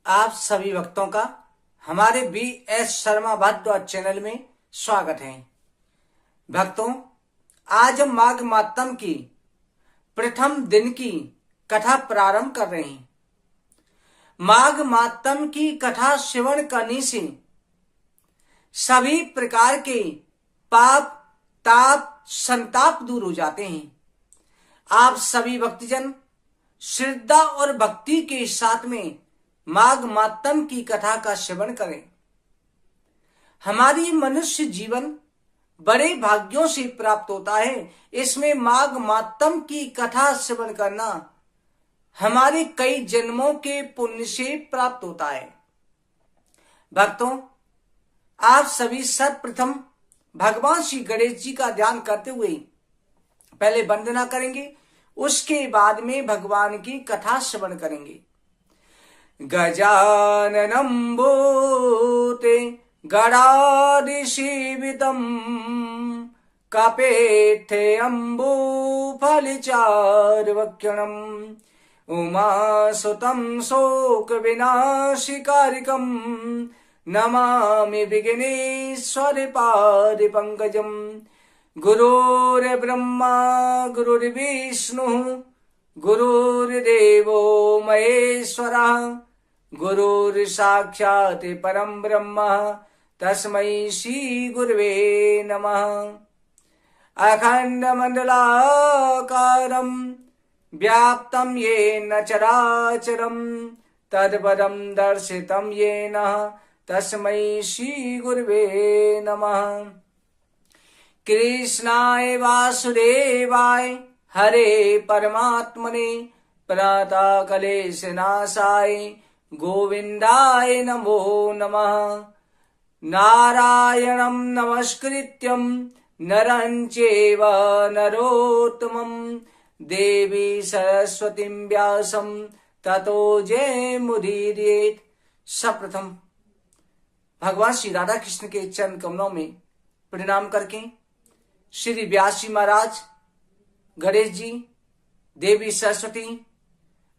आप सभी भक्तों का हमारे BS शर्मा भारद्वाज चैनल में स्वागत है। भक्तों, आज हम माघ मातम की प्रथम दिन की कथा प्रारंभ कर रहे हैं। माघ मातम की कथा श्रवण करने से सभी प्रकार के पाप, ताप, संताप दूर हो जाते हैं। आप सभी भक्तजन श्रद्धा और भक्ति के साथ में माघ मातम की कथा का श्रवण करें। हमारी मनुष्य जीवन बड़े भाग्यों से प्राप्त होता है। इसमें माघ मातम की कथा श्रवण करना हमारे कई जन्मों के पुण्य से प्राप्त होता है। भक्तों, आप सभी सर्वप्रथम भगवान श्री गणेश जी का ध्यान करते हुए पहले वंदना करेंगे, उसके बाद में भगवान की कथा श्रवण करेंगे। गजाननं भूते गणाधिसेवितं कपेत्थेऽम्बुफलचारुभक्षणम् उमासुतं शोकविनाशिकारिकं नमामि विघ्नेश्वरपादपङ्कजम्। गुरुर्ब्रह्मा गुरुर्विष्णुः गुरुर्देवो महेश्वरः गुरुर्साक्षात् परं ब्रह्म तस्मै श्री गुरवे नमः। अखण्डमण्डलाकारं व्याप्तं येन चराचरं तत्पदं दर्शितं येन तस्मै श्री गुरवे नमः। कृष्णाय वासुदेवाय हरे परमात्मने प्रणतक्लेशनाशाय गोविन्दाय नमो नमः। नारायणं नमस्कृत्यं नरं चैव नरोत्तमं देवी सरस्वतीं व्यासं ततो जयमुदीरयेत्। सर्वप्रथम भगवान श्री राधा कृष्ण के चरण कमलों में प्रणाम करके श्री व्यास जी महाराज, गणेश जी, देवी सरस्वती,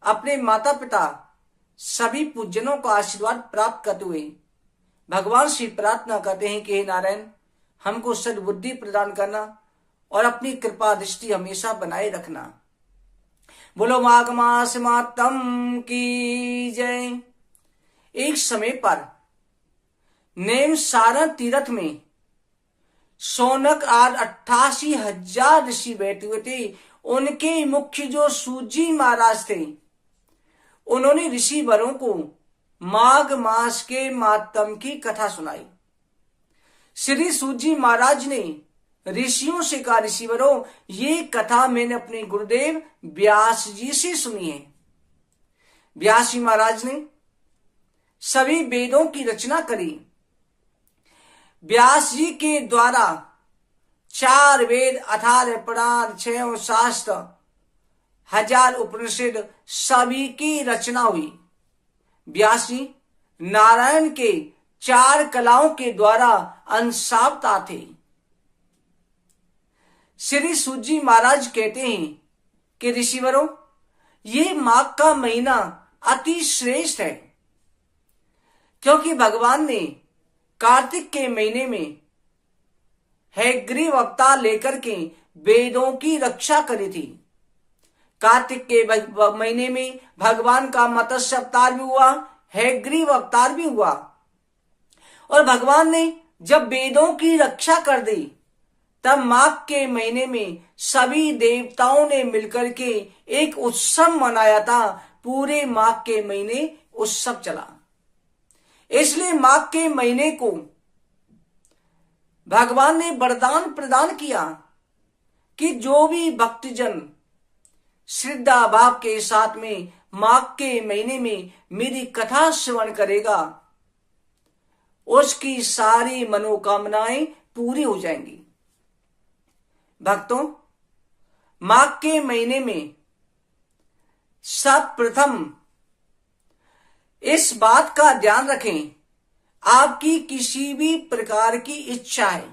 अपने माता पिता सभी पूजनों का आशीर्वाद प्राप्त करते हुए भगवान श्री प्रार्थना करते हैं कि हे नारायण, हमको सद्बुद्धि प्रदान करना और अपनी कृपा दृष्टि हमेशा बनाए रखना। बोलो माघ मास मातम की जय। एक समय पर नेम सारण तीर्थ में सोनक आदि 88,000 ऋषि बैठे हुए थे। उनके मुख्य जो सूजी महाराज थे, उन्होंने ऋषि वरों को माघ मास के मातम की कथा सुनाई। श्री सूजी महाराज ने ऋषियों से कहा, ऋषिवरों, ये कथा मैंने अपने गुरुदेव व्यास जी से सुनी है। व्यास जी महाराज ने सभी वेदों की रचना करी। व्यास जी के द्वारा 4 वेद, 18 पुराण, 6 शास्त्र, 1000 उपनिषद सभी की रचना हुई। व्यास जी नारायण के 4 कलाओं के द्वारा अंशावता थे। श्री सूजी महाराज कहते हैं कि ऋषिवरों, ये माघ का महीना अति श्रेष्ठ है, क्योंकि भगवान ने कार्तिक के महीने में हैग्रीव अवतार लेकर के वेदों की रक्षा करी थी। कार्तिक के महीने में भगवान का मत्स्य अवतार भी हुआ, हैग्रीव अवतार भी हुआ। और भगवान ने जब वेदों की रक्षा कर दी, तब माघ के महीने में सभी देवताओं ने मिलकर के एक उत्सव मनाया था। पूरे माघ के महीने उत्सव चला। इसलिए माघ के महीने को भगवान ने वरदान प्रदान किया कि जो भी भक्तजन श्रद्धा भाव के साथ में माघ के महीने में मेरी कथा श्रवण करेगा, उसकी सारी मनोकामनाएं पूरी हो जाएंगी। भक्तों, माघ के महीने में सर्वप्रथम इस बात का ध्यान रखें, आपकी किसी भी प्रकार की इच्छा है,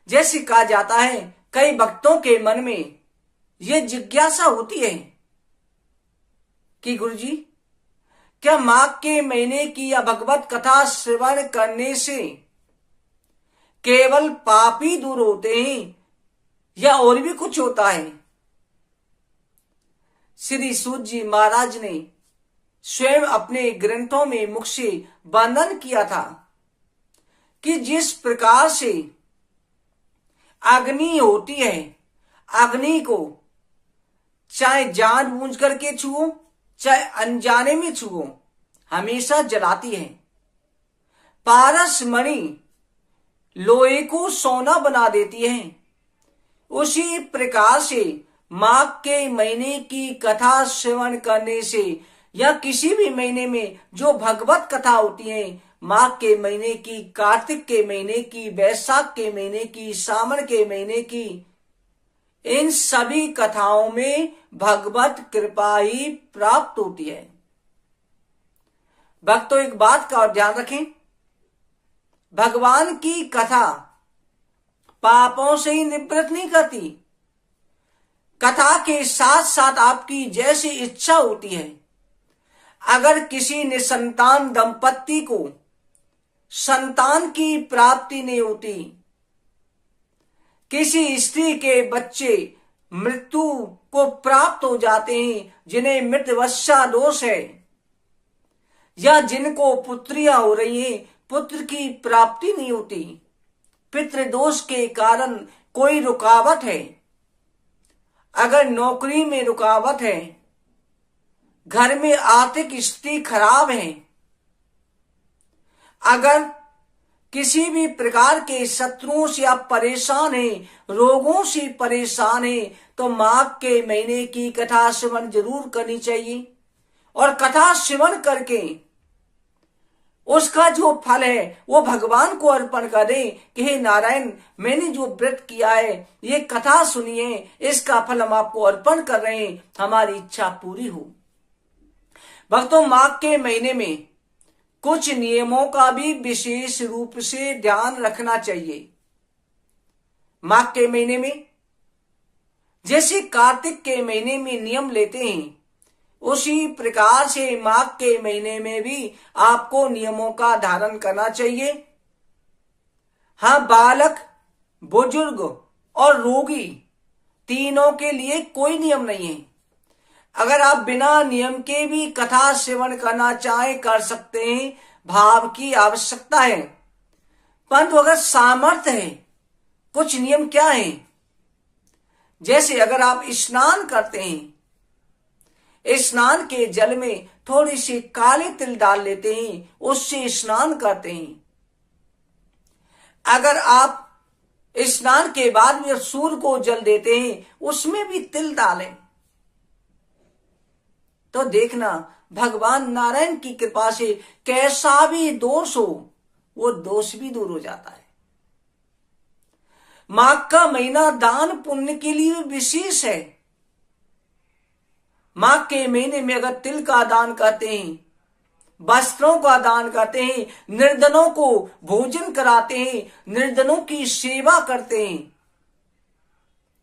जैसे कहा जाता है, कई भक्तों के मन में यह जिज्ञासा होती है कि गुरुजी, क्या माघ के महीने की या भगवत कथा श्रवण करने से केवल पाप ही दूर होते हैं या और भी कुछ होता है? श्री सूत जी महाराज ने स्वयं अपने ग्रंथों में मुख से वर्णन किया था कि जिस प्रकार से अग्नि होती है, अग्नि को चाहे जानबूझ करके छुओ चाहे अनजाने में छुओ हमेशा जलाती है। पारस मणि लोहे को सोना बना देती है। उसी प्रकार से माघ के महीने की कथा श्रवण करने से या किसी भी महीने में जो भगवत कथा होती है, माघ के महीने की, कार्तिक के महीने की, वैशाख के महीने की, सावन के महीने की, इन सभी कथाओं में भगवत कृपा ही प्राप्त होती है। भक्तों, एक बात का और ध्यान रखें, भगवान की कथा पापों से ही निवृत्त नहीं करती। कथा के साथ साथ आपकी जैसी इच्छा होती है, अगर किसी निसंतान दंपत्ति को संतान की प्राप्ति नहीं होती, किसी स्त्री के बच्चे मृत्यु को प्राप्त हो जाते हैं, जिन्हें मृतवस्या दोष है, या जिनको पुत्रियां हो रही हैं, पुत्र की प्राप्ति नहीं होती, पितृदोष के कारण कोई रुकावट है, अगर नौकरी में रुकावट है, घर में आर्थिक स्थिति खराब है, अगर किसी भी प्रकार के शत्रुओं से आप परेशान हैं, रोगों से परेशान हैं, तो माघ के महीने की कथा श्रवण जरूर करनी चाहिए। और कथा श्रवण करके उसका जो फल है वो भगवान को अर्पण करें कि हे नारायण, मैंने जो व्रत किया है, ये कथा सुनी है, इसका फल हम आपको अर्पण कर रहे हैं, हमारी इच्छा पूरी हो। भक्तों, माघ के महीने में कुछ नियमों का भी विशेष रूप से ध्यान रखना चाहिए। माघ के महीने में जैसे कार्तिक के महीने में नियम लेते हैं, उसी प्रकार से माघ के महीने में भी आपको नियमों का धारण करना चाहिए। हाँ, बालक, बुजुर्ग और रोगी तीनों के लिए कोई नियम नहीं है। अगर आप बिना नियम के भी कथा श्रवण करना चाहें कर सकते हैं, भाव की आवश्यकता है। परंतु अगर सामर्थ्य है, कुछ नियम क्या है? जैसे अगर आप स्नान करते हैं, स्नान के जल में थोड़ी सी काले तिल डाल लेते हैं, उससे स्नान करते हैं। अगर आप स्नान के बाद में सूर्य को जल देते हैं, उसमें भी तिल डालें, तो देखना भगवान नारायण की कृपा से कैसा भी दोष हो, वो दोष भी दूर हो जाता है। माघ का महीना दान पुण्य के लिए विशेष है। माघ के महीने में अगर तिल का दान करते हैं, वस्त्रों का दान करते हैं, निर्धनों को भोजन कराते हैं, निर्धनों की सेवा करते हैं,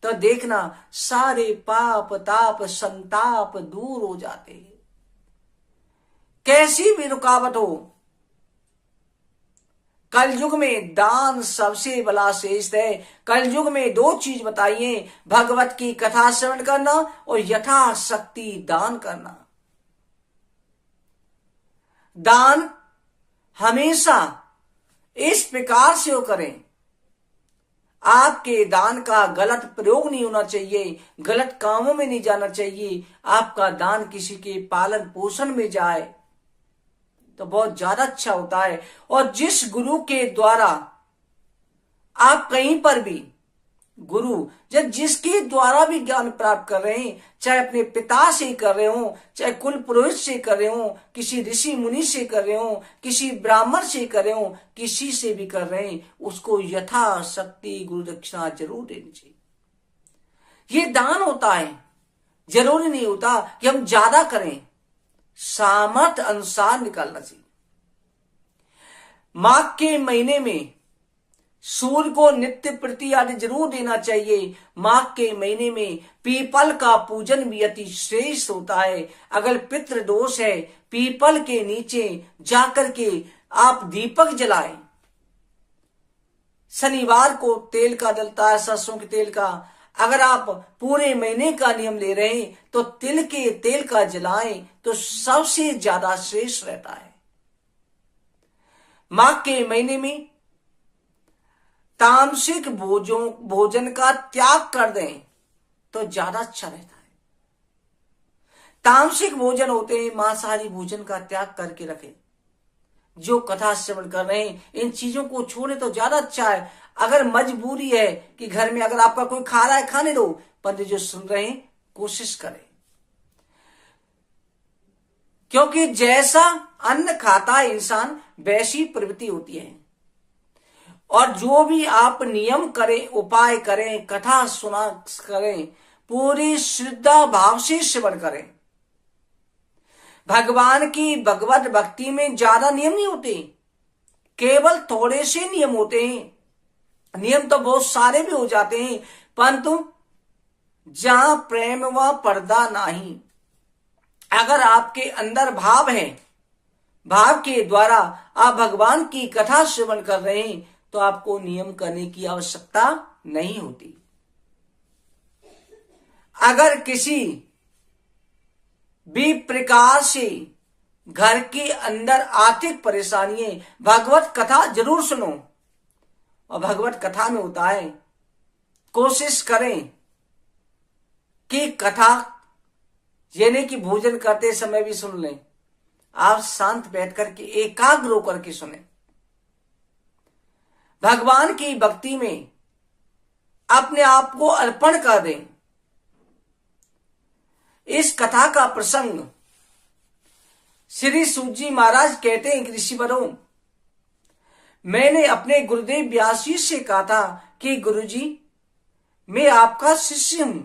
तो देखना सारे पाप ताप संताप दूर हो जाते हैं। कैसी भी रुकावट हो, कलयुग में दान सबसे बड़ा श्रेष्ठ है। कलयुग में दो चीज बताइए, भगवत की कथा श्रवण करना और यथाशक्ति दान करना। दान हमेशा इस प्रकार से हो करें, आपके दान का गलत प्रयोग नहीं होना चाहिए, गलत कामों में नहीं जाना चाहिए। आपका दान किसी के पालन पोषण में जाए तो बहुत ज्यादा अच्छा होता है। और जिस गुरु के द्वारा आप कहीं पर भी, गुरु जब जिसके द्वारा भी ज्ञान प्राप्त कर रहे हैं, चाहे अपने पिता से कर रहे हो, चाहे कुल पुरोहित से कर रहे हो, किसी ऋषि मुनि से कर रहे हो, किसी ब्राह्मण से कर रहे हो, किसी से भी कर रहे हैं, उसको यथाशक्ति गुरु दक्षिणा जरूर देनी चाहिए। ये दान होता है, जरूरी नहीं होता कि हम ज्यादा करें, सामर्थ्य अनुसार निकालना चाहिए। माघ के महीने में सूर्य को नित्य प्रति आदि जरूर देना चाहिए। माघ के महीने में पीपल का पूजन भी अति श्रेष्ठ होता है। अगर पितृ दोष है, पीपल के नीचे जाकर के आप दीपक जलाएं। शनिवार को तेल का डलता है, सरसों के तेल का। अगर आप पूरे महीने का नियम ले रहे हैं तो तिल के तेल का जलाएं तो सबसे ज्यादा श्रेष्ठ रहता है। माघ के महीने में तामसिक भोजन का त्याग कर दें तो ज्यादा अच्छा रहता है। तामसिक भोजन होते हैं, मांसाहारी भोजन का त्याग करके रखें। जो कथा श्रवण कर रहे हैं इन चीजों को छोड़े तो ज्यादा अच्छा है। अगर मजबूरी है कि घर में अगर आपका कोई खा रहा है, खाने दो, पर जो सुन रहे हैं कोशिश करें, क्योंकि जैसा अन्न खाता है इंसान वैसी प्रवृत्ति होती है। और जो भी आप नियम करें, उपाय करें, कथा सुना करें, पूरी श्रद्धा भाव से श्रवण करें। भगवान की भगवत भक्ति में ज्यादा नियम नहीं होते, केवल थोड़े से नियम होते हैं। नियम तो बहुत सारे भी हो जाते हैं, परंतु जहां प्रेम व पर्दा नहीं, अगर आपके अंदर भाव है, भाव के द्वारा आप भगवान की कथा श्रवण कर रहे हैं तो आपको नियम करने की आवश्यकता नहीं होती। अगर किसी भी प्रकार से घर के अंदर आर्थिक परेशानी है, भगवत कथा जरूर सुनो। और भगवत कथा में होता है, कोशिश करें कि कथा यानी कि भोजन करते समय भी सुन लें। आप शांत बैठ करके एकाग्र होकर के सुने, भगवान की भक्ति में अपने आप को अर्पण कर दें। इस कथा का प्रसंग श्री सूत जी महाराज कहते हैं कि ऋषिवरों, मैंने अपने गुरुदेव व्यास जी से कहा था कि गुरुजी मैं आपका शिष्य हूं,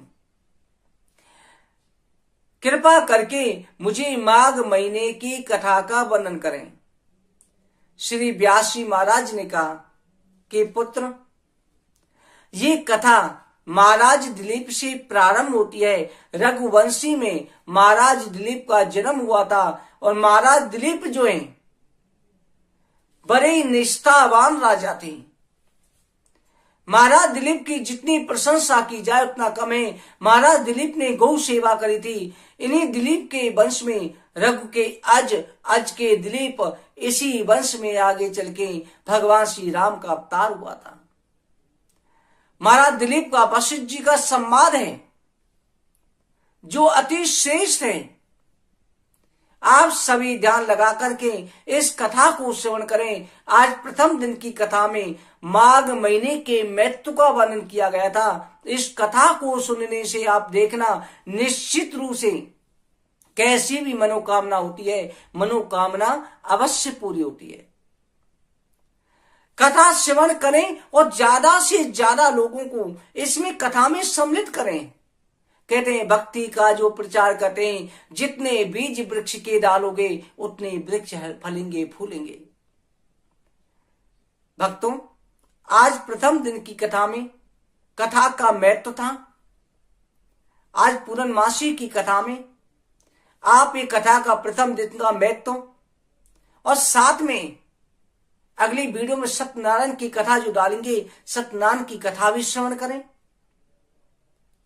कृपा करके मुझे माघ महीने की कथा का वर्णन करें। श्री व्यास जी महाराज ने कहा कि पुत्र, ये कथा महाराज दिलीप से प्रारंभ होती है। रघुवंशी में महाराज दिलीप का जन्म हुआ था और महाराज दिलीप जो हैं बड़े निष्ठावान राजा थे। महाराज दिलीप की जितनी प्रशंसा की जाए उतना कम है। महाराज दिलीप ने गौ सेवा करी थी। इन्हीं दिलीप के वंश में रघु के अज के दिलीप, इसी वंश में आगे चल के भगवान श्री राम का अवतार हुआ था। महाराज दिलीप का वशिष्ठ जी का सम्मान है जो अति श्रेष्ठ है। आप सभी ध्यान लगा करके इस कथा को श्रवण करें। आज प्रथम दिन की कथा में माघ महीने के महत्व का वर्णन किया गया था। इस कथा को सुनने से आप देखना निश्चित रूप से कैसी भी मनोकामना होती है, मनोकामना अवश्य पूरी होती है। कथा श्रवण करें और ज्यादा से ज्यादा लोगों को इसमें कथा में सम्मिलित करें। कहते हैं भक्ति का जो प्रचार करते हैं, जितने बीज वृक्ष के डालोगे उतने वृक्ष फलेंगे फूलेंगे। भक्तों, आज प्रथम दिन की कथा में कथा का महत्व था। आज पूर्णमासी की कथा में आप ये कथा का प्रथम दिन का महत्व और साथ में अगली वीडियो में सत्यनारायण की कथा जो डालेंगे, सत्यनारायण की कथा भी श्रवण करें।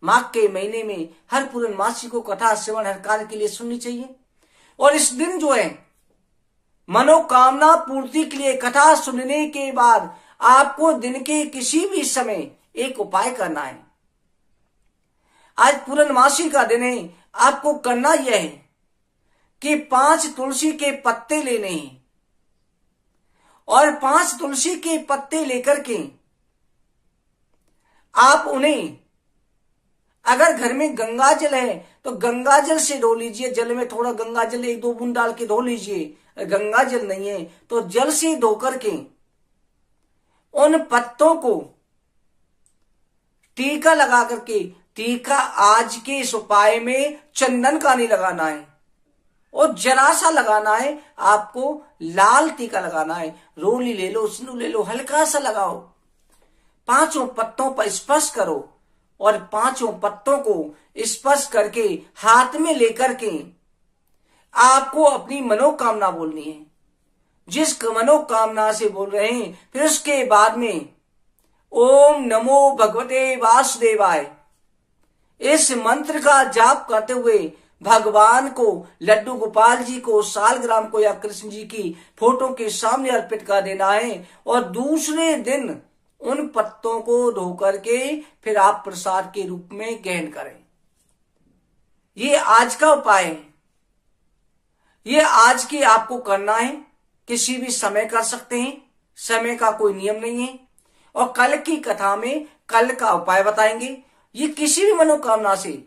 माघ के महीने में हर पूर्णमासी को कथा श्रवण हर कार्य के लिए सुननी चाहिए। और इस दिन जो है मनोकामना पूर्ति के लिए कथा सुनने के बाद आपको दिन के किसी भी समय एक उपाय करना है। आज पूर्णमासी का दिन है, आपको करना यह है कि 5 तुलसी के पत्ते लेने हैं और 5 तुलसी के पत्ते लेकर के आप उन्हें, अगर घर में गंगा जल है तो गंगा जल से धो लीजिए। जल में थोड़ा गंगा जल 1-2 बूंद डाल के धो लीजिए। गंगा जल नहीं है तो जल से धो करके उन पत्तों को टीका लगा करके, टीका आज के इस उपाय में चंदन का नहीं लगाना है और जरा सा लगाना है, आपको लाल टीका लगाना है। रोली ले लो, स्नू ले लो, हल्का सा लगाओ। पांचों पत्तों पर स्पर्श करो और पांचों पत्तों को स्पर्श करके हाथ में लेकर के आपको अपनी मनोकामना बोलनी है। जिस मनोकामना से बोल रहे हैं, फिर उसके बाद में ओम नमो भगवते वासुदेवाय इस मंत्र का जाप करते हुए भगवान को, लड्डू गोपाल जी को, सालग्राम को या कृष्ण जी की फोटो के सामने अर्पित कर देना है और दूसरे दिन उन पत्तों को धो करके फिर आप प्रसाद के रूप में ग्रहण करें। ये आज का उपाय है। ये आज की आपको करना है। किसी भी समय कर सकते हैं, समय का कोई नियम नहीं है। और कल की कथा में कल का उपाय बताएंगे। ये किसी भी मनोकामना से,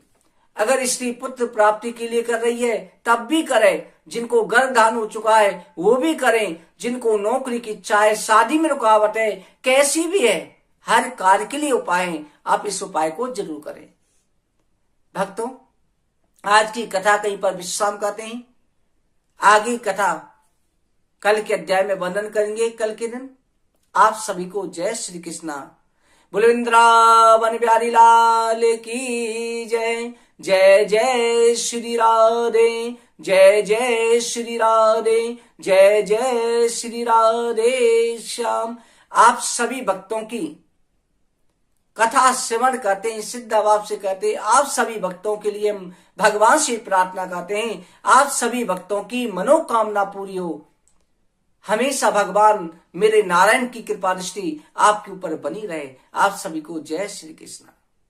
अगर स्त्री पुत्र प्राप्ति के लिए कर रही है तब भी करें, जिनको गर्भधारण हो चुका है वो भी करें, जिनको नौकरी की इच्छा है, शादी में रुकावट है, कैसी भी है, हर कार्य के लिए उपाय है। आप इस उपाय को जरूर करें। भक्तों, आज की कथा कहीं पर विश्राम करते हैं। आगे कथा कल के अध्याय में वर्णन करेंगे। कल के दिन आप सभी को जय श्री कृष्णा। बोलो वृंदावन बिहारी लाल की जय। जय जय श्री राधे, जय जय श्री राधे, जय जय श्री राधे श्याम। आप सभी भक्तों की कथा श्रवण करते हैं, सिद्ध भाव से कहते हैं। आप सभी भक्तों के लिए हम भगवान से प्रार्थना करते हैं, आप सभी भक्तों की मनोकामना पूरी हो। हमेशा भगवान मेरे नारायण की कृपा दृष्टि आपके ऊपर बनी रहे। आप सभी को जय श्री कृष्ण।